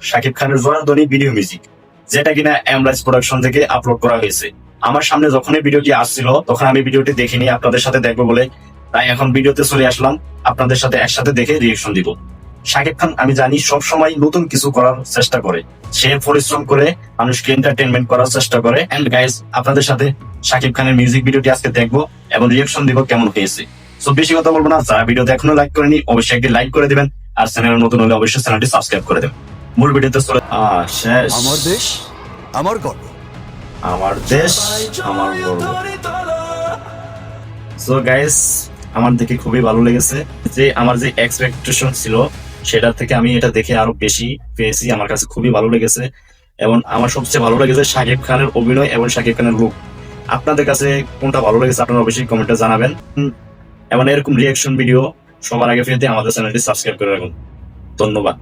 শাকিব খানের জোরাধনি video music, যেটা কিনা এমরাইজ প্রোডাকশন থেকে আপলোড করা হয়েছে। আমার সামনে যখনই ভিডিওটি আসছিল তখন আমি ভিডিওটি দেখিনি আপনাদের সাথে দেখবো বলে, তাই এখন ভিডিওতে চলে আসলাম আপনাদের সাথে একসাথে দেখে রিয়েকশন দিব। শাকিব খান আমি জানি সব সময় নতুন কিছু করার চেষ্টা করে, সে পরিশ্রম করে মানুষকে এন্টারটেনমেন্ট করার চেষ্টা করে। এন্ড গাইস, আপনাদের সাথে শাকিব খানের মিউজিক ভিডিওটি আজকে দেখবো এবং রিয়েকশন দিব কেমন হয়েছে। সো বেশি কথা বলবো না, যারা ভিডিওতে এখনো লাইক করেনি অবশ্যই একটি লাইক করে দিবেন, আর চ্যানেল নতুন হলে অবশ্যই চ্যানেলটি সাবস্ক্রাইব করে দেবেন। মূল ভিডিওতে চলে শেষ। আমার দেশ আমার গর্ব। আমার দেশ আমার গর্ব। সো গাইস, আমার দেখে খুবই ভালো লেগেছে, যে আমার যে এক্সপেকটেশন ছিল সেটার থেকে আমি এটা দেখে আরো বেশি পেয়েছি। আমার কাছে খুবই ভালো লেগেছে এবং আমার সবচেয়ে ভালো লেগেছে শাকিব খানের অভিনয় এবং শাকিব খানের লুক। আপনাদের কাছে কোনটা ভালো লেগেছে আপনারা অবশ্যই কমেন্টে জানাবেন। এবং এরকম রিয়াকশন ভিডিও সবার আগে পেতে আমাদের চ্যানেলটি সাবস্ক্রাইব করে রাখুন। ধন্যবাদ।